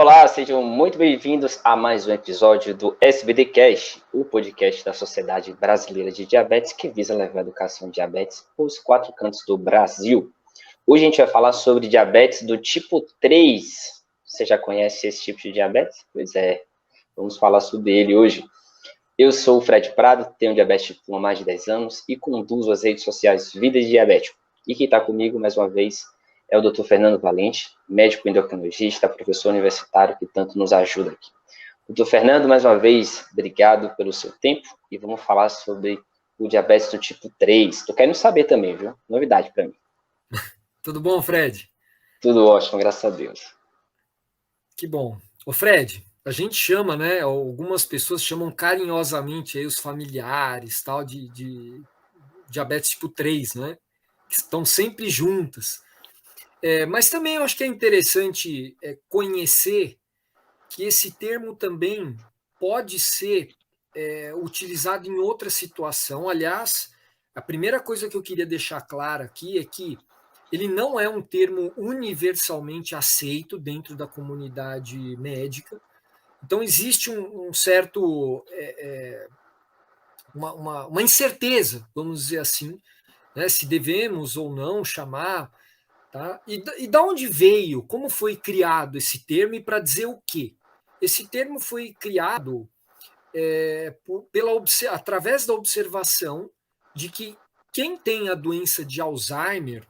Olá, sejam muito bem-vindos a mais um episódio do SBD Cast, o podcast da Sociedade Brasileira de Diabetes que visa levar a educação de diabetes aos quatro cantos do Brasil. Hoje a gente vai falar sobre diabetes do tipo 3. Você já conhece esse tipo de diabetes? Pois é, vamos falar sobre ele hoje. Eu sou o Fred Prado, tenho diabetes tipo 1 há mais de 10 anos e conduzo as redes sociais Vida de Diabético. E quem está comigo, mais uma vez, é o Dr. Fernando Valente, médico endocrinologista, professor universitário que tanto nos ajuda aqui. Dr. Fernando, mais uma vez, obrigado pelo seu tempo e vamos falar sobre o diabetes do tipo 3. Estou querendo saber também, viu? Novidade para mim. Tudo bom, Fred? Tudo ótimo, graças a Deus. Que bom. Ô, Fred, a gente chama, né? Algumas pessoas chamam carinhosamente aí os familiares, tal, de diabetes tipo 3, né? Que estão sempre juntas. Mas também eu acho que é interessante conhecer que esse termo também pode ser utilizado em outra situação. Aliás, a primeira coisa que eu queria deixar clara aqui é que ele não é um termo universalmente aceito dentro da comunidade médica. Então, existe um certo, uma incerteza, vamos dizer assim, né, se devemos ou não chamar. Tá? E da onde veio, como foi criado esse termo e para dizer o quê? Esse termo foi criado através da observação de que quem tem a doença de Alzheimer,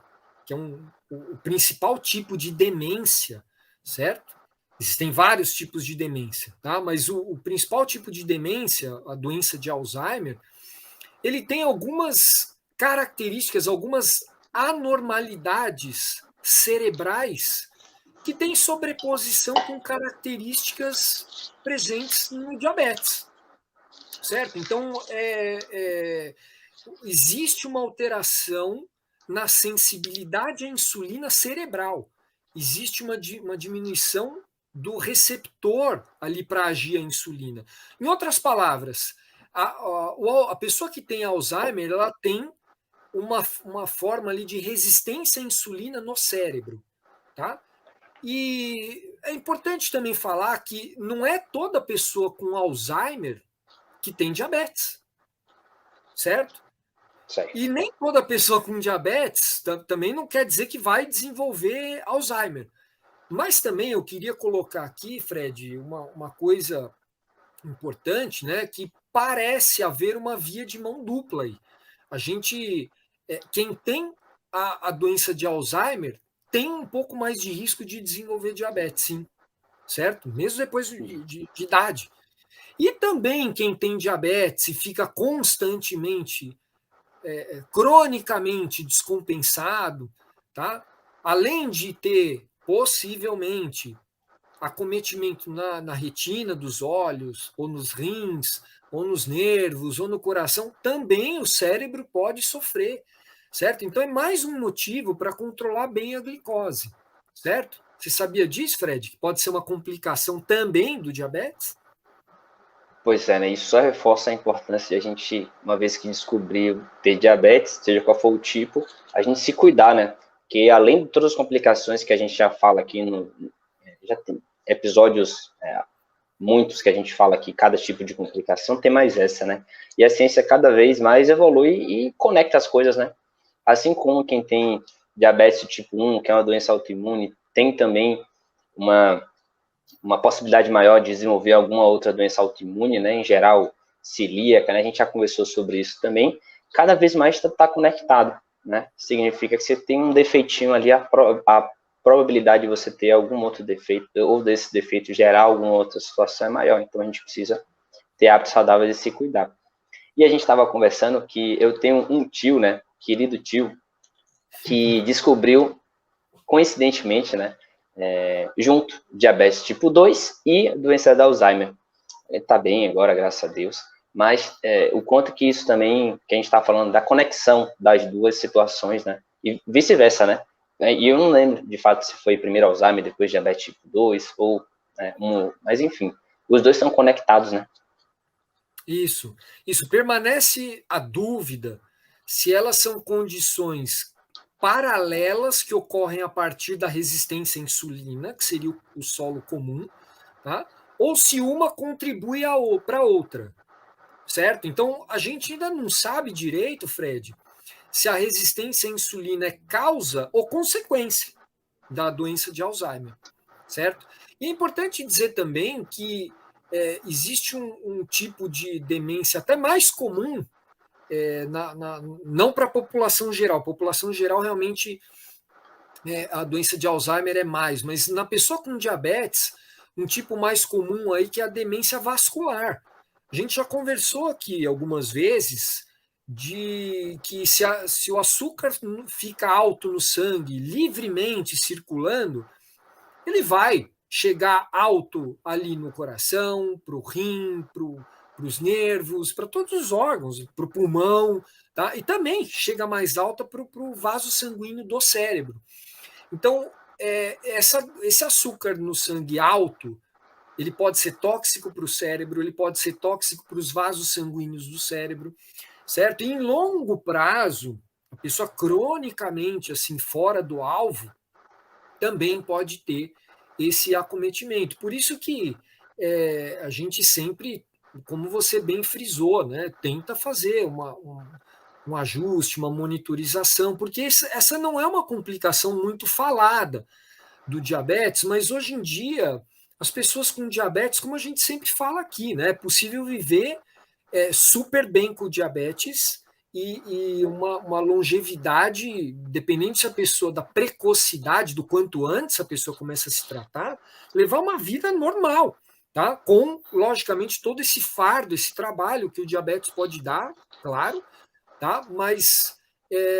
que é o principal tipo de demência, certo? Existem vários tipos de demência, tá? Mas o principal tipo de demência, a doença de Alzheimer, ele tem algumas características, algumas anormalidades cerebrais que têm sobreposição com características presentes no diabetes, certo? Então, existe uma alteração na sensibilidade à insulina cerebral. Existe uma diminuição do receptor ali para agir a insulina. Em outras palavras, a pessoa que tem Alzheimer, ela tem uma forma ali de resistência à insulina no cérebro, tá? E é importante também falar que não é toda pessoa com Alzheimer que tem diabetes, certo? Certo. E nem toda pessoa com diabetes também não quer dizer que vai desenvolver Alzheimer. Mas também eu queria colocar aqui, Fred, uma coisa importante, né? Que parece haver uma via de mão dupla aí. A gente, quem tem a doença de Alzheimer tem um pouco mais de risco de desenvolver diabetes, sim, certo? Mesmo depois de idade. E também quem tem diabetes e fica constantemente, cronicamente descompensado, tá? Além de ter possivelmente acometimento na retina dos olhos, ou nos rins, ou nos nervos, ou no coração, também o cérebro pode sofrer, certo? Então é mais um motivo para controlar bem a glicose, certo? Você sabia disso, Fred? Que pode ser uma complicação também do diabetes? Pois é, né? Isso só reforça a importância de a gente, uma vez que descobriu ter diabetes, seja qual for o tipo, a gente se cuidar, né? Porque além de todas as complicações que a gente já fala aqui, já tem episódios, muitos que a gente fala aqui, cada tipo de complicação, tem mais essa, né? E a ciência cada vez mais evolui e conecta as coisas, né? Assim como quem tem diabetes tipo 1, que é uma doença autoimune, tem também uma possibilidade maior de desenvolver alguma outra doença autoimune, né? Em geral, celíaca, né? A gente já conversou sobre isso também. Cada vez mais está conectado, né? Significa que você tem um defeitinho ali, a probabilidade de você ter algum outro defeito, ou desse defeito gerar alguma outra situação é maior. Então, a gente precisa ter hábitos saudáveis e se cuidar. E a gente estava conversando que eu tenho um tio, né? Querido tio, que descobriu, coincidentemente, né? Junto, diabetes tipo 2 e doença da Alzheimer. Ele está bem agora, graças a Deus, mas o quanto que isso também, que a gente está falando da conexão das duas situações, né? E vice-versa, né? E eu não lembro, de fato, se foi primeiro Alzheimer, depois diabetes tipo 2, ou mas enfim, os dois estão conectados, né? Isso. Permanece a dúvida se elas são condições paralelas que ocorrem a partir da resistência à insulina, que seria o solo comum, tá? Ou se uma contribui para a outra, certo? Então, a gente ainda não sabe direito, Fred, se a resistência à insulina é causa ou consequência da doença de Alzheimer, certo? E é importante dizer também que existe um tipo de demência até mais comum, não para a população geral. A população geral realmente, a doença de Alzheimer é mais, mas na pessoa com diabetes, um tipo mais comum aí que é a demência vascular. A gente já conversou aqui algumas vezes de que se o açúcar fica alto no sangue, livremente circulando, ele vai chegar alto ali no coração, para o rim, para os nervos, para todos os órgãos, para o pulmão, tá? E também chega mais alta para o vaso sanguíneo do cérebro. Então, esse açúcar no sangue alto, ele pode ser tóxico para o cérebro, ele pode ser tóxico para os vasos sanguíneos do cérebro, certo? E em longo prazo, a pessoa cronicamente, assim, fora do alvo, também pode ter esse acometimento. Por isso que a gente sempre, como você bem frisou, né, tenta fazer um ajuste, uma monitorização, porque essa não é uma complicação muito falada do diabetes, mas hoje em dia as pessoas com diabetes, como a gente sempre fala aqui, né, é possível viver super bem com diabetes e uma longevidade, dependendo se a pessoa, da precocidade, do quanto antes a pessoa começa a se tratar, levar uma vida normal, tá? Com, logicamente, todo esse fardo, esse trabalho que o diabetes pode dar, claro, tá? Mas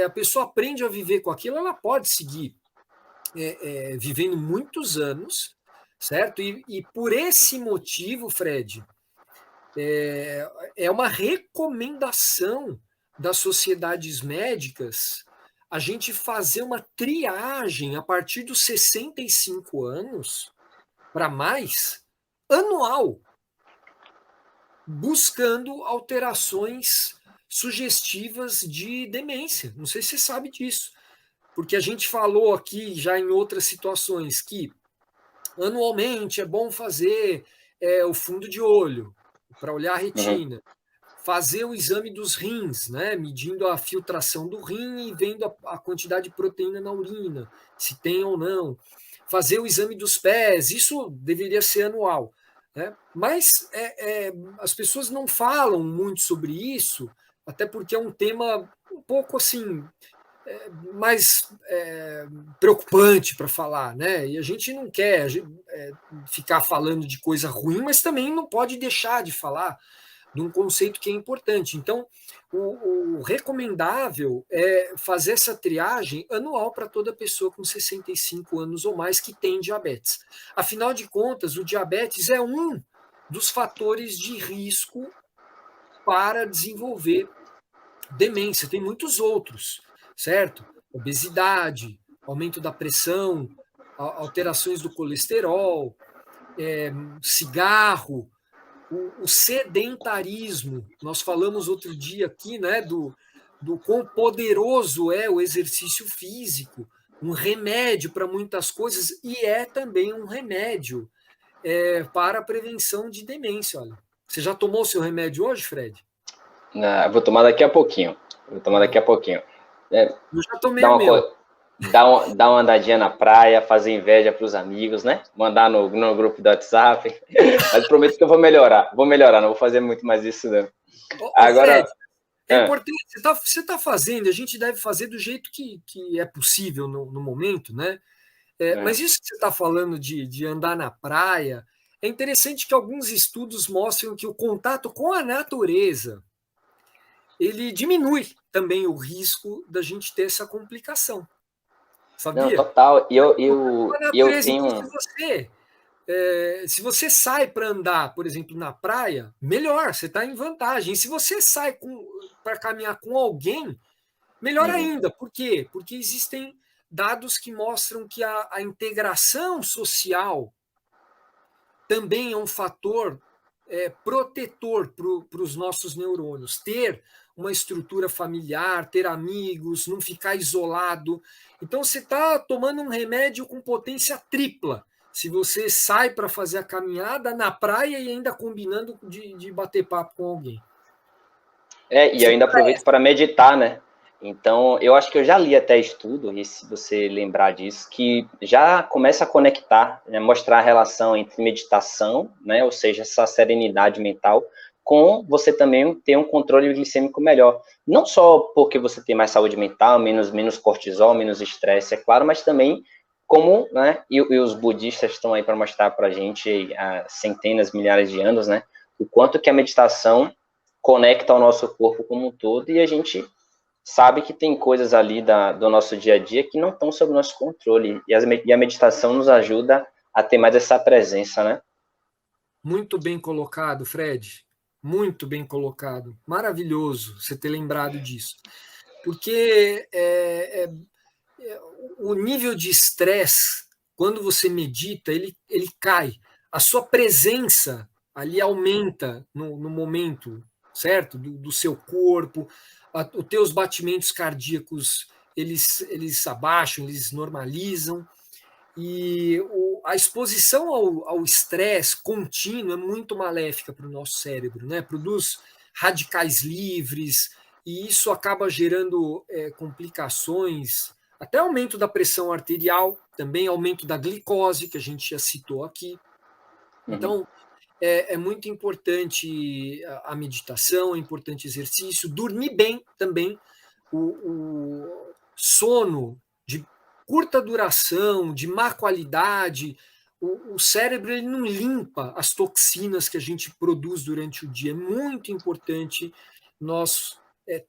a pessoa aprende a viver com aquilo, ela pode seguir vivendo muitos anos, certo? E por esse motivo, Fred, é uma recomendação das sociedades médicas a gente fazer uma triagem a partir dos 65 anos para mais, anual, buscando alterações sugestivas de demência. Não sei se você sabe disso, porque a gente falou aqui já em outras situações que anualmente é bom fazer o fundo de olho para olhar a retina, fazer o exame dos rins, né, medindo a filtração do rim e vendo a quantidade de proteína na urina, se tem ou não, fazer o exame dos pés, isso deveria ser anual, né? Mas as pessoas não falam muito sobre isso, até porque é um tema um pouco assim mais preocupante para falar, né? E a gente não quer ficar falando de coisa ruim, mas também não pode deixar de falar de um conceito que é importante. Então, o recomendável é fazer essa triagem anual para toda pessoa com 65 anos ou mais que tem diabetes. Afinal de contas, o diabetes é um dos fatores de risco para desenvolver demência. Tem muitos outros, certo? Obesidade, aumento da pressão, alterações do colesterol, cigarro, o sedentarismo. Nós falamos outro dia aqui, né, do quão poderoso é o exercício físico, um remédio para muitas coisas, e é também um remédio para a prevenção de demência. Olha. Você já tomou o seu remédio hoje, Fred? Vou tomar daqui a pouquinho. Eu já tomei Dá o uma, meu. dá uma andadinha na praia, fazer inveja para os amigos, né? Mandar no grupo do WhatsApp. Mas prometo que eu vou melhorar. Não vou fazer muito mais isso, não. Agora. Fred, é importante, você tá fazendo, a gente deve fazer do jeito que é possível no momento, né? Mas isso que você está falando de andar na praia, é interessante que alguns estudos mostram que o contato com a natureza ele diminui também o risco da gente ter essa complicação. Sabia? Não, total. A Eu natureza, tenho. então, se você sai para andar, por exemplo, na praia, melhor, você está em vantagem. E se você sai para caminhar com alguém, melhor ainda. Por quê? Porque existem dados que mostram que a integração social também é um fator protetor para os nossos neurônios. Ter uma estrutura familiar, ter amigos, não ficar isolado. Então, você está tomando um remédio com potência tripla. se você sai para fazer a caminhada na praia e ainda combinando de bater papo com alguém. E eu ainda aproveito para meditar, né? Então, eu acho que eu já li até estudo, e se você lembrar disso, que já começa a conectar, né, mostrar a relação entre meditação, né, ou seja, essa serenidade mental, com você também ter um controle glicêmico melhor. Não só porque você tem mais saúde mental, menos cortisol, menos estresse, é claro, mas também como, né, e os budistas estão aí para mostrar para a gente há centenas, milhares de anos, né, o quanto que a meditação conecta ao nosso corpo como um todo, e a gente sabe que tem coisas ali do nosso dia a dia que não estão sob nosso controle, e a meditação nos ajuda a ter mais essa presença, né? Muito bem colocado, Fred. Muito bem colocado. Maravilhoso você ter lembrado disso. Porque o nível de estresse, quando você medita, ele cai. A sua presença ali aumenta no momento, certo? Do seu corpo, os teus batimentos cardíacos, eles abaixam, eles normalizam. E a exposição ao estresse contínuo é muito maléfica para o nosso cérebro, né? Produz radicais livres, e isso acaba gerando complicações, até aumento da pressão arterial, também aumento da glicose, que a gente já citou aqui. Uhum. Então, é muito importante a meditação, é importante exercício, dormir bem também, o sono de curta duração, de má qualidade, o cérebro ele não limpa as toxinas que a gente produz durante o dia. É muito importante nós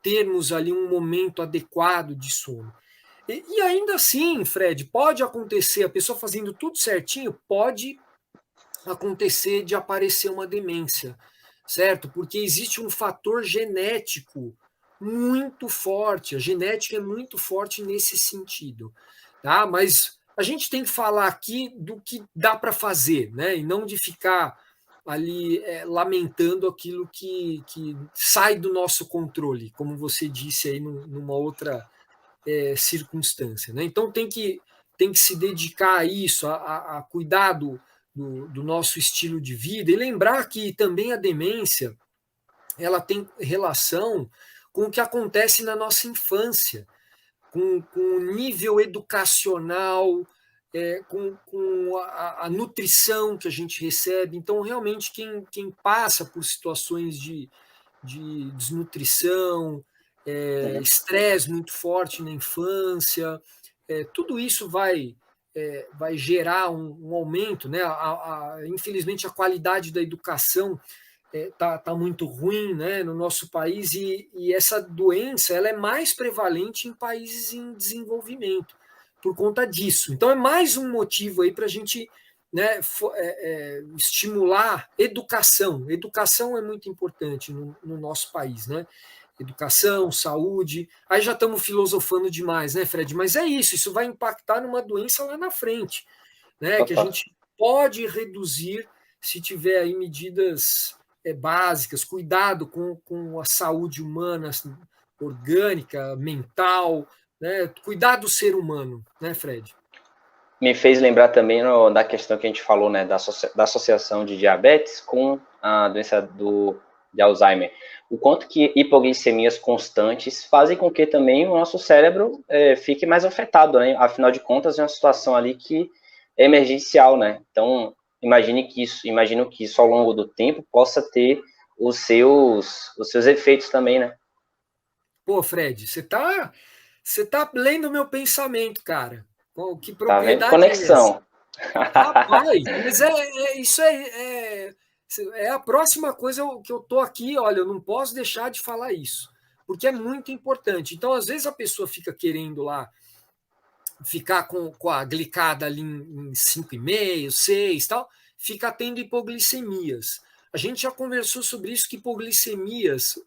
termos ali um momento adequado de sono. E ainda assim, Fred, pode acontecer, a pessoa fazendo tudo certinho, pode acontecer de aparecer uma demência, certo? Porque existe um fator genético muito forte, a genética é muito forte nesse sentido, tá? Mas a gente tem que falar aqui do que dá para fazer, né? E não de ficar ali lamentando aquilo que sai do nosso controle, como você disse aí numa outra circunstância, né? Então tem que se dedicar a isso, a cuidar do nosso estilo de vida e lembrar que também a demência ela tem relação com o que acontece na nossa infância, com o nível educacional, com a nutrição que a gente recebe. Então, realmente, quem passa por situações de desnutrição, estresse muito forte na infância, tudo isso vai gerar um aumento, né? Infelizmente, a qualidade da educação tá muito ruim, né, no nosso país, e essa doença ela é mais prevalente em países em desenvolvimento por conta disso. Então é mais um motivo aí para a gente, né, estimular educação. Educação é muito importante no nosso país, né? Educação, saúde. Aí já estamos filosofando demais, né, Fred? Mas é isso vai impactar numa doença lá na frente, né? Que a Total. gente pode reduzir se tiver aí medidas básicas, cuidado com a saúde humana, assim, orgânica, mental, né? Cuidar do ser humano, né, Fred? Me fez lembrar também da questão que a gente falou, né, da associação de diabetes com a doença de Alzheimer. O quanto que hipoglicemias constantes fazem com que também o nosso cérebro fique mais afetado, né? Afinal de contas, é uma situação ali que é emergencial, né? Então, imagino que isso ao longo do tempo possa ter os seus efeitos também, né? Pô, Fred, você tá lendo o meu pensamento, cara. Que Tá vendo? propriedade é essa? Conexão. Rapaz, mas isso é a próxima coisa que eu tô aqui, olha, eu não posso deixar de falar isso, porque é muito importante. Então, às vezes a pessoa fica querendo lá ficar com a glicada ali em 5,5, 6, tal, fica tendo hipoglicemias. A gente já conversou sobre isso, que hipoglicemias,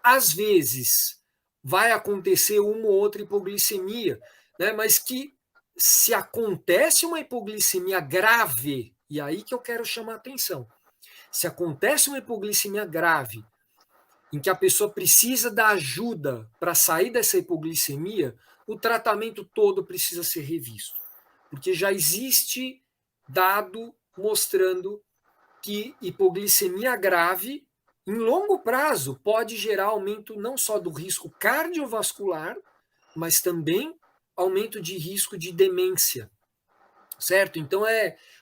às vezes, vai acontecer uma ou outra hipoglicemia, né? Mas que se acontece uma hipoglicemia grave, e aí que eu quero chamar a atenção, se acontece uma hipoglicemia grave, em que a pessoa precisa da ajuda para sair dessa hipoglicemia, o tratamento todo precisa ser revisto. Porque já existe dado mostrando que hipoglicemia grave, em longo prazo, pode gerar aumento não só do risco cardiovascular, mas também aumento de risco de demência, certo? Então,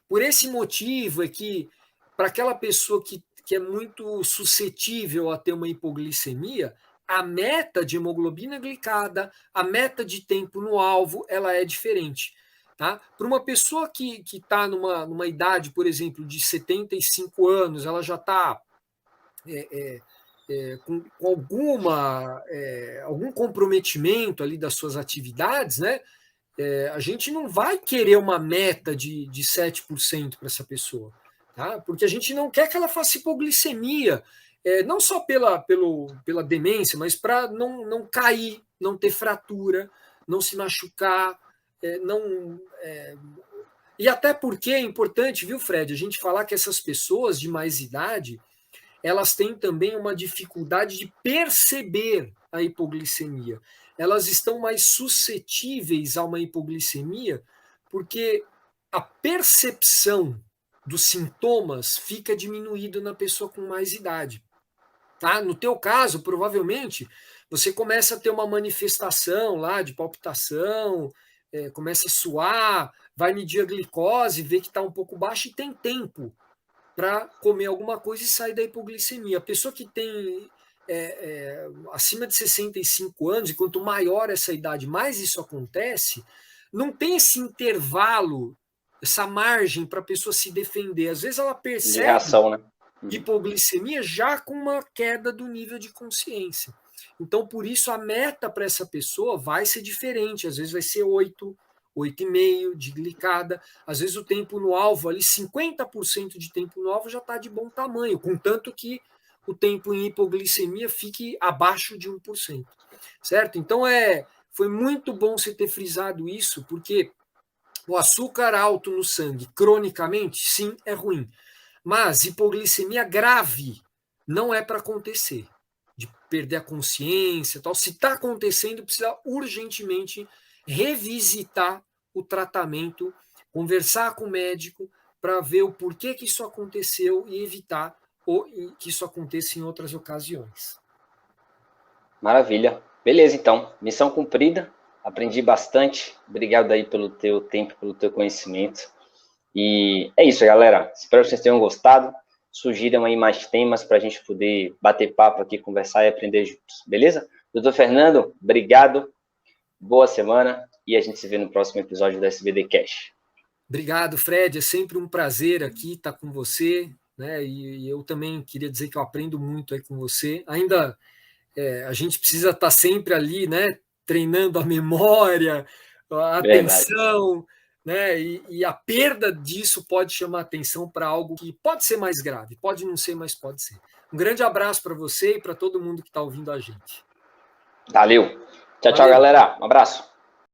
por esse motivo que, para aquela pessoa que é muito suscetível a ter uma hipoglicemia, a meta de hemoglobina glicada, a meta de tempo no alvo, ela é diferente. Tá? Para uma pessoa que está numa idade, por exemplo, de 75 anos, ela já está com algum comprometimento ali das suas atividades, né? A gente não vai querer uma meta de 7% para essa pessoa, tá? Porque a gente não quer que ela faça hipoglicemia, não só pela demência, mas para não cair, não ter fratura, não se machucar, e até porque é importante, viu, Fred, a gente falar que essas pessoas de mais idade, elas têm também uma dificuldade de perceber a hipoglicemia. Elas estão mais suscetíveis a uma hipoglicemia porque a percepção dos sintomas fica diminuída na pessoa com mais idade. Tá? No teu caso, provavelmente, você começa a ter uma manifestação lá de palpitação, começa a suar, vai medir a glicose, vê que está um pouco baixa e tem tempo para comer alguma coisa e sair da hipoglicemia. A pessoa que tem acima de 65 anos, e quanto maior essa idade, mais isso acontece, não tem esse intervalo, essa margem para a pessoa se defender. Às vezes ela percebe de reação, né? Hipoglicemia já com uma queda do nível de consciência. Então, por isso, a meta para essa pessoa vai ser diferente. Às vezes vai ser 8, 8,5 de glicada. Às vezes o tempo no alvo, ali 50% de tempo no alvo já está de bom tamanho, contanto que o tempo em hipoglicemia fique abaixo de 1%. Certo? Então, foi muito bom você ter frisado isso, porque o açúcar alto no sangue, cronicamente, sim, é ruim. Mas hipoglicemia grave não é para acontecer, de perder a consciência, tal. Se está acontecendo, precisa urgentemente revisitar o tratamento, conversar com o médico para ver o porquê que isso aconteceu e evitar que isso aconteça em outras ocasiões. Maravilha. Beleza, então. Missão cumprida. Aprendi bastante. Obrigado aí pelo teu tempo, pelo teu conhecimento. E é isso, galera. Espero que vocês tenham gostado. Sugiram aí mais temas para a gente poder bater papo aqui, conversar e aprender juntos. Beleza? Doutor Fernando, obrigado. Boa semana e a gente se vê no próximo episódio do SBD Cash. Obrigado, Fred. É sempre um prazer aqui estar com você, né? E eu também queria dizer que eu aprendo muito aí com você. Ainda a gente precisa estar sempre ali, né? Treinando a memória, a atenção, né? E a perda disso pode chamar atenção para algo que pode ser mais grave, pode não ser, mas pode ser. Um grande abraço para você e para todo mundo que está ouvindo a gente. Valeu. Tchau, tchau, galera. Um abraço.